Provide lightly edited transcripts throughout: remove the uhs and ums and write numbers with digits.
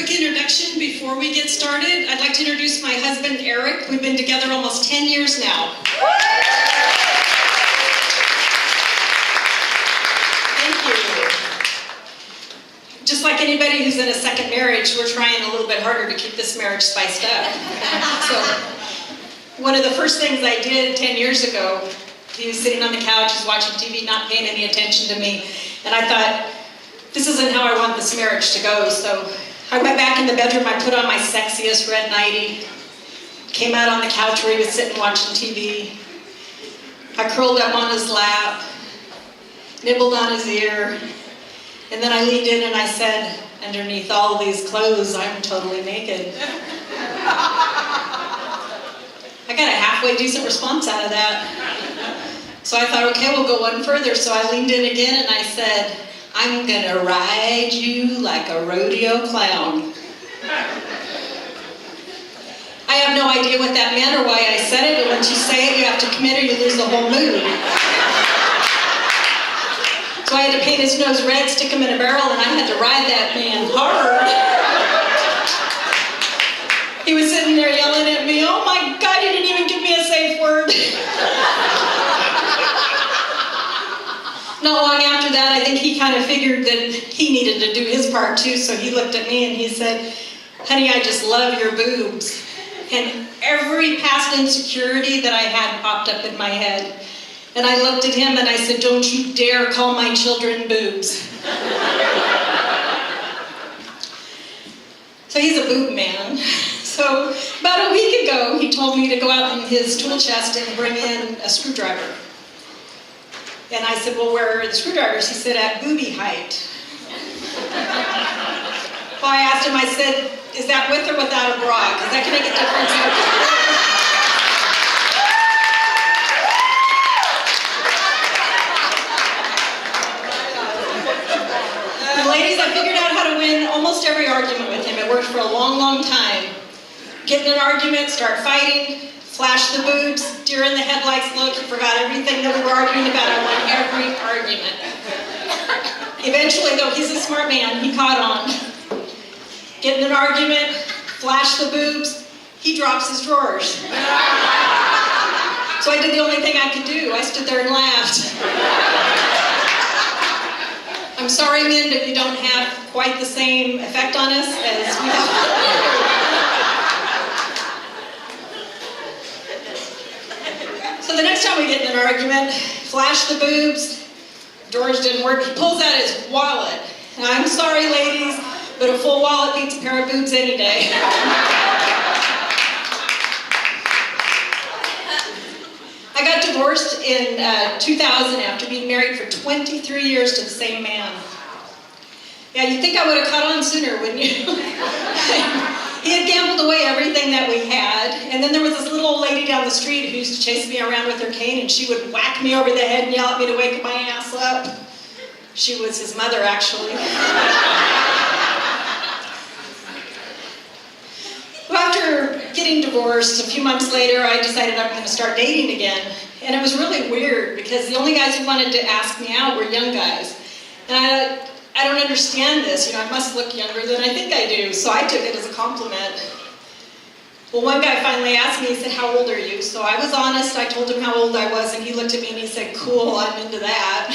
quick introduction before we get started. I'd like to introduce my husband, Eric. We've been together almost 10 years now. Thank you. Just like anybody who's in a second marriage, we're trying a little bit harder to keep this marriage spiced up. So, one of the first things I did 10 years ago, he was sitting on the couch, he's watching TV, not paying any attention to me, and I thought, this isn't how I want this marriage to go. So I went back in the bedroom, I put on my sexiest red nightie, came out on the couch where he was sitting watching TV. I curled up on his lap, nibbled on his ear, and then I leaned in and I said, underneath all these clothes, I'm totally naked. I got a halfway decent response out of that. So I thought, okay, we'll go one further. So I leaned in again and I said, I'm gonna ride you like a rodeo clown. I have no idea what that meant or why I said it, but once you say it, you have to commit or you lose the whole mood. So I had to paint his nose red, stick him in a barrel, and I had to ride that man hard. He was sitting there yelling at me, oh my God, you didn't even give me a safe word. Not long after that, I think he kind of figured that he needed to do his part too, so he looked at me and he said, honey, I just love your boobs. And every past insecurity that I had popped up in my head. And I looked at him and I said, don't you dare call my children boobs. So he's a boob man. So about a week ago, he told me to go out in his tool chest and bring in a screwdriver. And I said, well, where are the screwdrivers? He said, at booby height. Well, I asked him, I said, is that with or without a bra? Because that can make a difference. And ladies, I figured out how to win almost every argument with him. It worked for a long, long time. Get in an argument, start fighting, flash the boobs, deer in the headlights look, you forgot everything that we were arguing about. I won every argument. Eventually, though, he's a smart man, he caught on. Get in an argument, flash the boobs, he drops his drawers. So I did the only thing I could do. I stood there and laughed. I'm sorry, men, that you don't have quite the same effect on us as we have. So the next time we get in an argument, flash the boobs, drawers didn't work, he pulls out his wallet. And I'm sorry, ladies, but a full wallet beats a pair of boobs any day. I got divorced in 2000 after being married for 23 years to the same man. Yeah, you'd think I would have caught on sooner, wouldn't you? He had gambled away everything that we had, and then there was this little old lady down the street who used to chase me around with her cane, and she would whack me over the head and yell at me to wake my ass up. She was his mother, actually. Well, after getting divorced, a few months later, I decided I'm going to start dating again. And it was really weird, because the only guys who wanted to ask me out were young guys. And I don't understand this, I must look younger than I think I do, so I took it as a compliment. Well, one guy finally asked me, he said, how old are you? So I was honest, I told him how old I was, and he looked at me and he said, cool, I'm into that.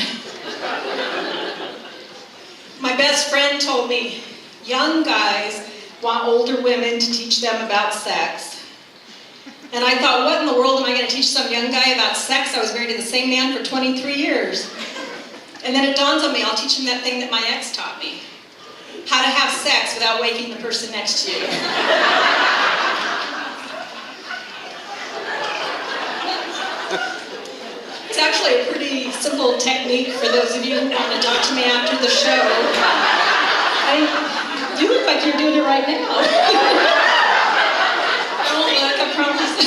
My best friend told me, young guys want older women to teach them about sex. And I thought, what in the world am I going to teach some young guy about sex? I was married to the same man for 23 years. And then it dawns on me, I'll teach him that thing that my ex taught me. How to have sex without waking the person next to you. It's actually a pretty simple technique for those of you who want to talk to me after the show. You look like you're doing it right now. Don't look, I promise.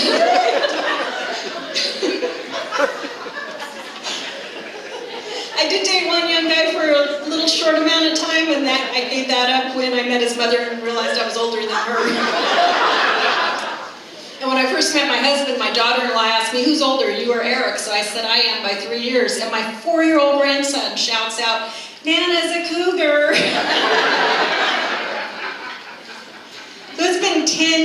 I did date one young guy for a little short amount of time, and I gave that up when I met his mother and realized I was older than her. And when I first met my husband, my daughter-in-law asked me, who's older, you or Eric? So I said, I am by 3 years. And my 4-year-old grandson shouts out, Nana's a cougar. 10